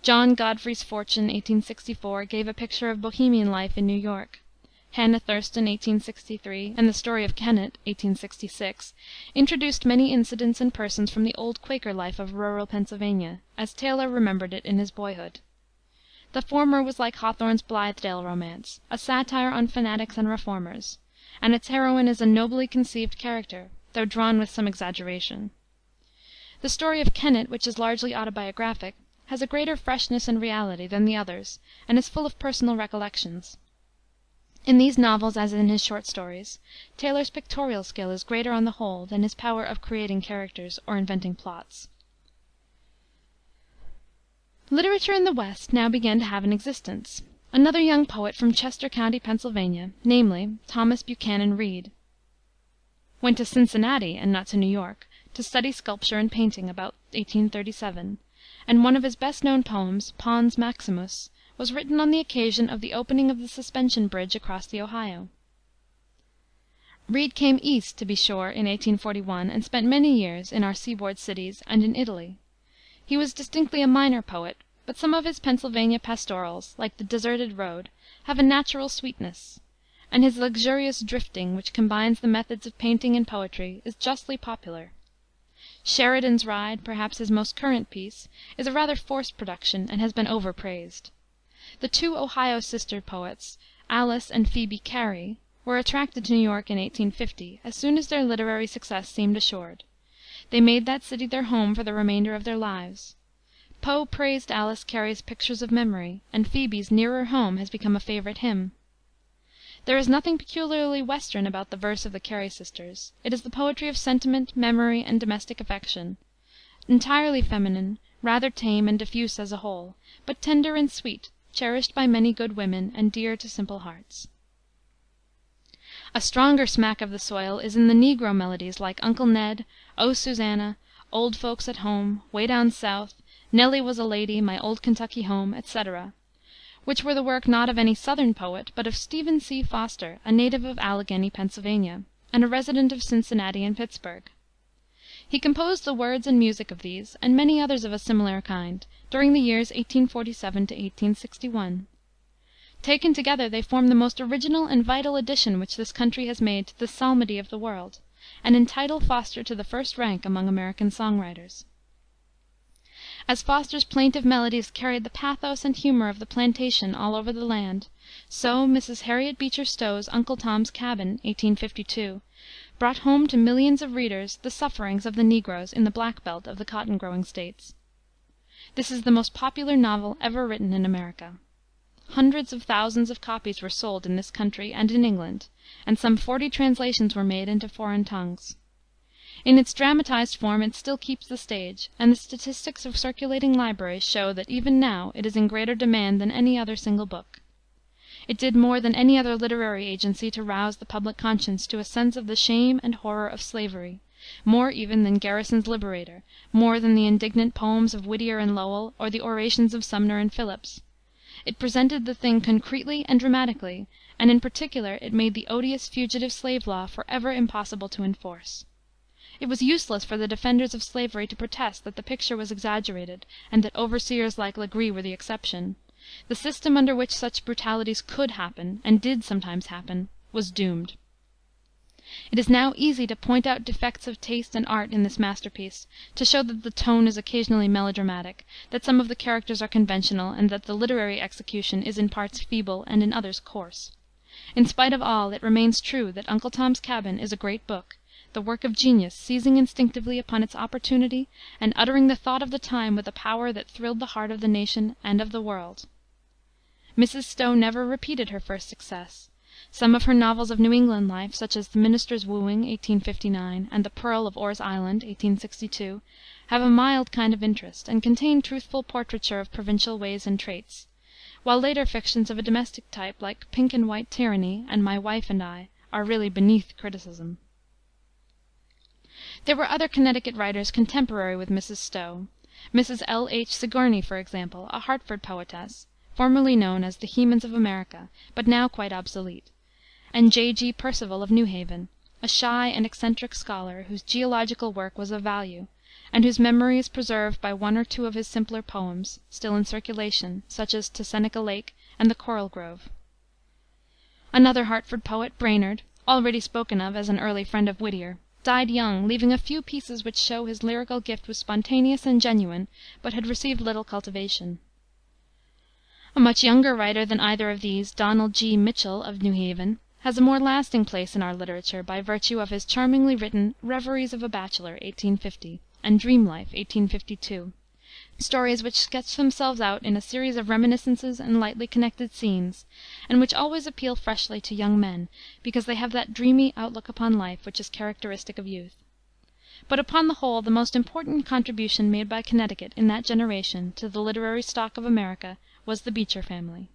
John Godfrey's Fortune, 1864, gave a picture of Bohemian life in New York. Hannah Thurston, 1863, and the Story of Kennett, 1866, introduced many incidents and persons from the old Quaker life of rural Pennsylvania, as Taylor remembered it in his boyhood. The former was like Hawthorne's Blithedale romance, a satire on fanatics and reformers, and its heroine is a nobly conceived character, though drawn with some exaggeration. The Story of Kennett, which is largely autobiographic, has a greater freshness and reality than the others, and is full of personal recollections. In these novels, as in his short stories, Taylor's pictorial skill is greater on the whole than his power of creating characters or inventing plots. Literature in the West now began to have an existence. Another young poet from Chester County, Pennsylvania, namely, Thomas Buchanan Reed, went to Cincinnati, and not to New York, to study sculpture and painting about 1837, and one of his best-known poems, Pons Maximus, was written on the occasion of the opening of the suspension bridge across the Ohio. Reed came East, to be sure, in 1841, and spent many years in our seaboard cities and in Italy. He was distinctly a minor poet, but some of his Pennsylvania pastorals, like the Deserted Road, have a natural sweetness, and his luxurious drifting, which combines the methods of painting and poetry, is justly popular. Sheridan's Ride, perhaps his most current piece, is a rather forced production and has been overpraised. The two Ohio sister poets, Alice and Phoebe Cary, were attracted to New York in 1850, as soon as their literary success seemed assured. They made that city their home for the remainder of their lives. Poe praised Alice Cary's Pictures of Memory, and Phoebe's Nearer Home has become a favorite hymn. There is nothing peculiarly Western about the verse of the Cary sisters. It is the poetry of sentiment, memory, and domestic affection. Entirely feminine, rather tame and diffuse as a whole, but tender and sweet, cherished by many good women, and dear to simple hearts. A stronger smack of the soil is in the negro melodies like Uncle Ned, O Susanna, Old Folks at Home, Way Down South, Nellie Was a Lady, My Old Kentucky Home, etc., which were the work not of any Southern poet, but of Stephen C. Foster, a native of Allegheny, Pennsylvania, and a resident of Cincinnati and Pittsburgh. He composed the words and music of these, and many others of a similar kind, during the years 1847 to 1861. Taken together, they form the most original and vital addition which this country has made to the psalmody of the world, and entitle Foster to the first rank among American song writers. As Foster's plaintive melodies carried the pathos and humor of the plantation all over the land, so Mrs. Harriet Beecher Stowe's Uncle Tom's Cabin, 1852, brought home to millions of readers the sufferings of the negroes in the Black Belt of the cotton growing States. This is the most popular novel ever written in America. Hundreds of thousands of copies were sold in this country and in England, and some 40 translations were made into foreign tongues. In its dramatized form it still keeps the stage, and the statistics of circulating libraries show that even now it is in greater demand than any other single book. It did more than any other literary agency to rouse the public conscience to a sense of the shame and horror of slavery, more even than Garrison's Liberator, more than the indignant poems of Whittier and Lowell, or the orations of Sumner and Phillips. It presented the thing concretely and dramatically, and in particular it made the odious fugitive slave law forever impossible to enforce. It was useless for the defenders of slavery to protest that the picture was exaggerated, and that overseers like Legree were the exception. The system under which such brutalities could happen, and did sometimes happen, was doomed. It is now easy to point out defects of taste and art in this masterpiece, to show that the tone is occasionally melodramatic, that some of the characters are conventional, and that the literary execution is in parts feeble and in others coarse. In spite of all, it remains true that Uncle Tom's Cabin is a great book, the work of genius seizing instinctively upon its opportunity and uttering the thought of the time with a power that thrilled the heart of the nation and of the world. Mrs. Stowe never repeated her first success. Some of her novels of New England life, such as The Minister's Wooing, 1859, and The Pearl of Orr's Island, 1862, have a mild kind of interest, and contain truthful portraiture of provincial ways and traits, while later fictions of a domestic type, like Pink and White Tyranny and My Wife and I, are really beneath criticism. There were other Connecticut writers contemporary with Mrs. Stowe. Mrs. L. H. Sigourney, for example, a Hartford poetess, formerly known as the Hemans of America, but now quite obsolete, and J. G. Percival of New Haven, a shy and eccentric scholar whose geological work was of value, and whose memory is preserved by one or two of his simpler poems, still in circulation, such as To Seneca Lake and The Coral Grove. Another Hartford poet, Brainerd, already spoken of as an early friend of Whittier, died young, leaving a few pieces which show his lyrical gift was spontaneous and genuine, but had received little cultivation. A much younger writer than either of these, Donald G. Mitchell, of New Haven, has a more lasting place in our literature by virtue of his charmingly written Reveries of a Bachelor, 1850, and Dream Life, 1852, stories which sketch themselves out in a series of reminiscences and lightly connected scenes, and which always appeal freshly to young men because they have that dreamy outlook upon life which is characteristic of youth. But upon the whole the most important contribution made by Connecticut in that generation to the literary stock of America was the Beecher family.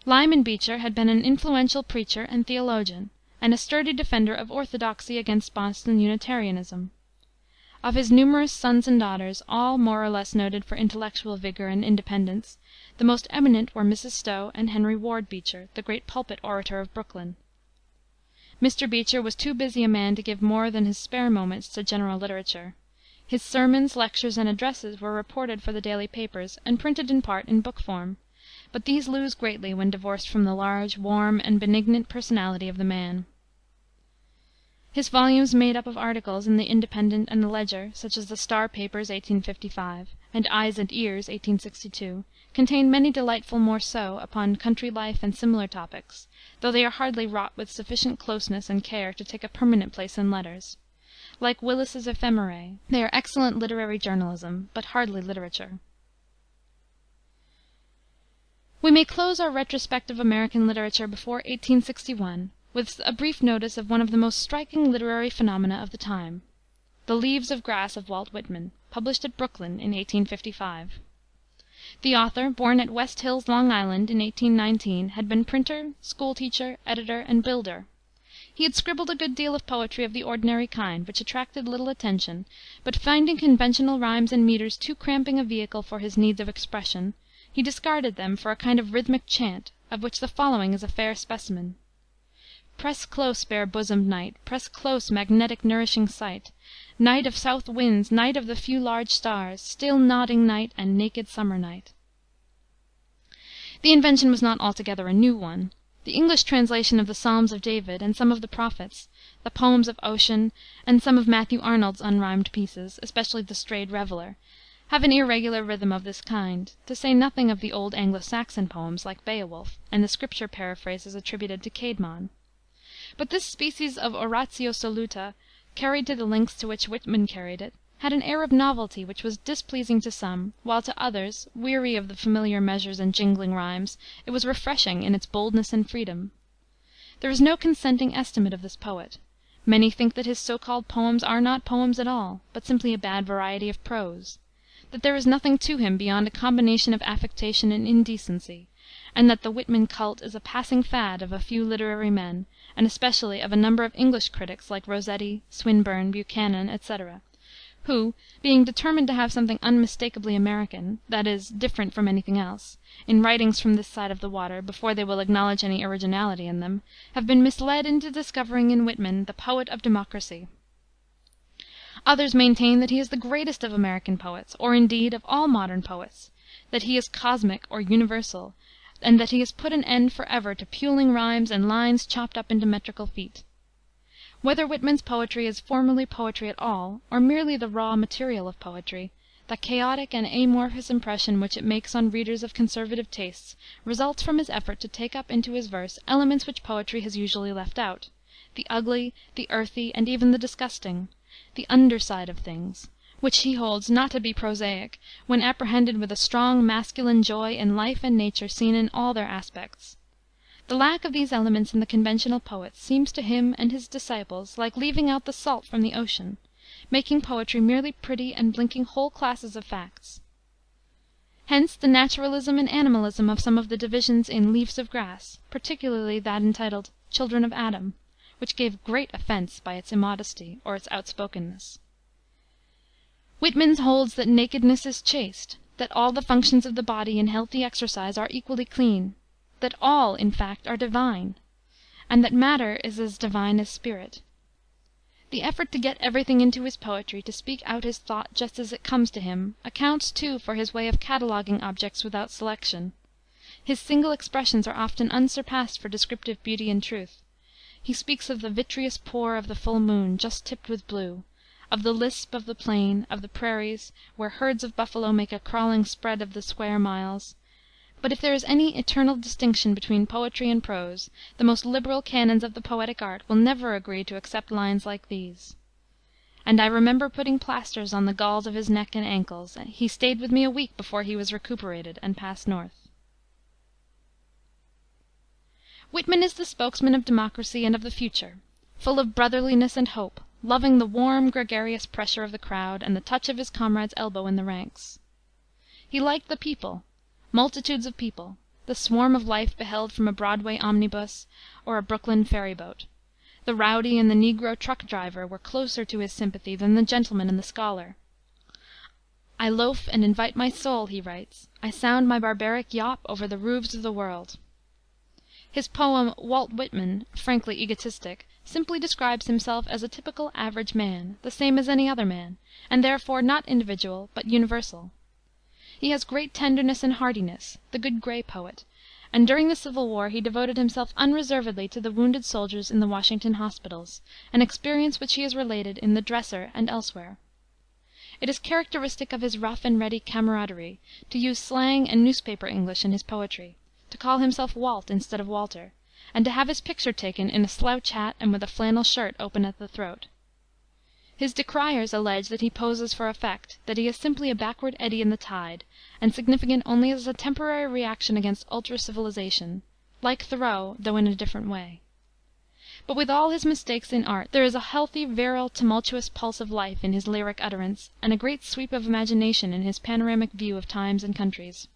Lyman Beecher had been an influential preacher and theologian, and a sturdy defender of orthodoxy against Boston Unitarianism. Of his numerous sons and daughters, all more or less noted for intellectual vigor and independence, the most eminent were Mrs. Stowe and Henry Ward Beecher, the great pulpit orator of Brooklyn. Mr. Beecher was too busy a man to give more than his spare moments to general literature. His sermons, lectures, and addresses were reported for the daily papers and printed in part in book form, but these lose greatly when divorced from the large, warm, and benignant personality of the man. His volumes made up of articles in the Independent and the Ledger, such as the Star Papers, 1855, and Eyes and Ears, 1862, contain many delightful morceaux upon country life and similar topics, though they are hardly wrought with sufficient closeness and care to take a permanent place in letters. Like Willis's Ephemerae, they are excellent literary journalism, but hardly literature. We may close our retrospect of American literature before 1861 with a brief notice of one of the most striking literary phenomena of the time, The Leaves of Grass of Walt Whitman, published at Brooklyn in 1855. The author, born at West Hills, Long Island, in 1819, had been printer, school teacher, editor, and builder. He had scribbled a good deal of poetry of the ordinary kind, which attracted little attention, but finding conventional rhymes and meters too cramping a vehicle for his needs of expression, he discarded them for a kind of rhythmic chant, of which the following is a fair specimen: Press close, bare bosomed night, press close, magnetic, nourishing sight, night of south winds, night of the few large stars, still nodding night and naked summer night. The invention was not altogether a new one. The English translation of the Psalms of David and some of the prophets, the poems of Ossian, and some of Matthew Arnold's unrhymed pieces, especially the Strayed Reveller, have an irregular rhythm of this kind, to say nothing of the old Anglo-Saxon poems, like Beowulf, and the Scripture paraphrases attributed to Caedmon. But this species of oratio soluta, carried to the lengths to which Whitman carried it, had an air of novelty which was displeasing to some, while to others, weary of the familiar measures and jingling rhymes, it was refreshing in its boldness and freedom. There is no consenting estimate of this poet. Many think that his so called poems are not poems at all, but simply a bad variety of prose; that there is nothing to him beyond a combination of affectation and indecency, and that the Whitman cult is a passing fad of a few literary men, and especially of a number of English critics like Rossetti, Swinburne, Buchanan, etc., who, being determined to have something unmistakably American, that is, different from anything else, in writings from this side of the water before they will acknowledge any originality in them, have been misled into discovering in Whitman the poet of democracy. Others maintain that he is the greatest of American poets, or, indeed, of all modern poets; that he is cosmic or universal, and that he has put an end forever to puling rhymes and lines chopped up into metrical feet. Whether Whitman's poetry is formally poetry at all, or merely the raw material of poetry, the chaotic and amorphous impression which it makes on readers of conservative tastes results from his effort to take up into his verse elements which poetry has usually left out, the ugly, the earthy, and even the disgusting, the under side of things, which he holds not to be prosaic when apprehended with a strong masculine joy in life and nature seen in all their aspects. The lack of these elements in the conventional poets seems to him and his disciples like leaving out the salt from the ocean, making poetry merely pretty and blinking whole classes of facts. Hence the naturalism and animalism of some of the divisions in Leaves of Grass, particularly that entitled Children of Adam, which gave great offense by its immodesty or its outspokenness. Whitman holds that nakedness is chaste, that all the functions of the body in healthy exercise are equally clean, that all, in fact, are divine, and that matter is as divine as spirit. The effort to get everything into his poetry, to speak out his thought just as it comes to him, accounts, too, for his way of cataloguing objects without selection. His single expressions are often unsurpassed for descriptive beauty and truth. He speaks of the vitreous pour of the full moon, just tipped with blue, of the lisp of the plain, of the prairies, where herds of buffalo make a crawling spread of the square miles. But if there is any eternal distinction between poetry and prose, the most liberal canons of the poetic art will never agree to accept lines like these: "And I remember putting plasters on the galls of his neck and ankles. He stayed with me a week before he was recuperated and passed north." Whitman is the spokesman of democracy and of the future, full of brotherliness and hope, loving the warm, gregarious pressure of the crowd and the touch of his comrade's elbow in the ranks. He liked the people, multitudes of people, the swarm of life beheld from a Broadway omnibus or a Brooklyn ferry boat. The rowdy and the negro truck driver were closer to his sympathy than the gentleman and the scholar. "I loaf and invite my soul," he writes. "I sound my barbaric yawp over the roofs of the world." His poem, Walt Whitman, frankly egotistic, simply describes himself as a typical average man, the same as any other man, and therefore not individual but universal. He has great tenderness and heartiness, the good gray poet, and during the Civil War he devoted himself unreservedly to the wounded soldiers in the Washington hospitals, an experience which he has related in the Dresser and elsewhere. It is characteristic of his rough and ready camaraderie to use slang and newspaper English in his poetry, to call himself Walt instead of Walter, and to have his picture taken in a slouch hat and with a flannel shirt open at the throat. His decriers allege that he poses for effect, that he is simply a backward eddy in the tide, and significant only as a temporary reaction against ultra civilization, like Thoreau, though in a different way. But with all his mistakes in art, there is a healthy, virile, tumultuous pulse of life in his lyric utterance, and a great sweep of imagination in his panoramic view of times and countries.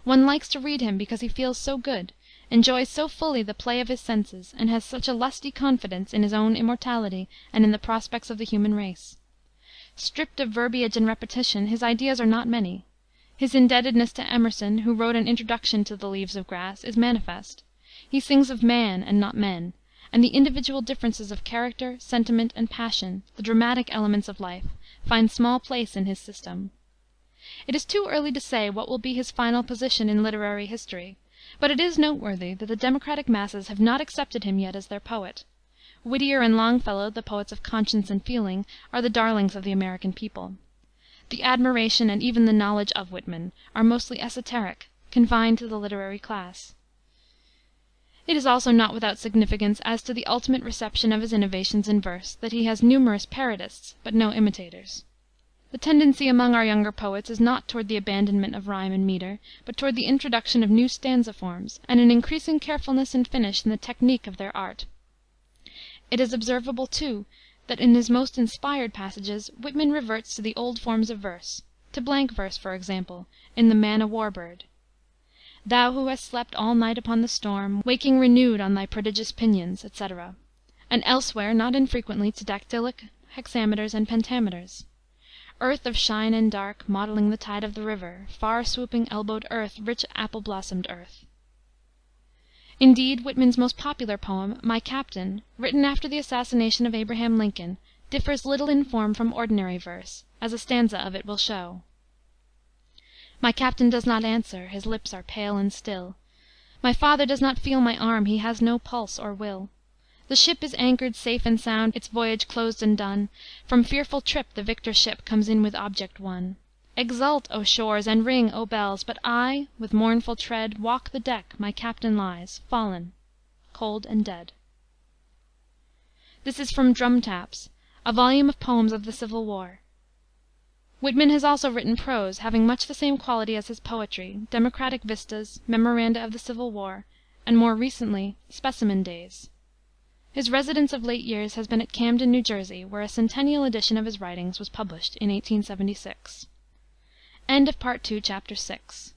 One likes to read him because he feels so good, enjoys so fully the play of his senses, and has such a lusty confidence in his own immortality and in the prospects of the human race. Stripped of verbiage and repetition, his ideas are not many. His indebtedness to Emerson, who wrote an introduction to the Leaves of Grass, is manifest. He sings of man and not men, and the individual differences of character, sentiment, and passion, the dramatic elements of life, find small place in his system. It is too early to say what will be his final position in literary history, but it is noteworthy that the democratic masses have not accepted him yet as their poet. Whittier and Longfellow, the poets of conscience and feeling, are the darlings of the American people. the admiration and even the knowledge of Whitman are mostly esoteric, confined to the literary class. It is also not without significance as to the ultimate reception of his innovations in verse that he has numerous parodists, but no imitators. The tendency among our younger poets is not toward the abandonment of rhyme and meter, but toward the introduction of new stanza forms, and an increasing carefulness and finish in the technique of their art. It is observable, too, that in his most inspired passages Whitman reverts to the old forms of verse, to blank verse, for example, in the Man o' War Bird. Thou who hast slept all night upon the storm, waking renewed on thy prodigious pinions, etc., and elsewhere not infrequently to dactylic, hexameters, and pentameters. Earth of shine and dark, modeling the tide of the river, far swooping elbowed earth, rich apple-blossomed earth. Indeed, Whitman's most popular poem, My Captain, written after the assassination of Abraham Lincoln, differs little in form from ordinary verse, as a stanza of it will show. My captain does not answer, his lips are pale and still. My father does not feel my arm, he has no pulse or will. The ship is anchored safe and sound, its voyage closed and done. From fearful trip the victor ship comes in with object won. Exult, O shores, and ring, O bells, but I, with mournful tread, walk the deck, my captain lies, fallen, cold and dead. This is from Drum Taps, a volume of poems of the Civil War. Whitman has also written prose having much the same quality as his poetry, Democratic Vistas, Memoranda of the Civil War, and more recently, Specimen Days. His residence of late years has been at Camden, New Jersey, where a centennial edition of his writings was published in 1876. End of Part II, Chapter 6.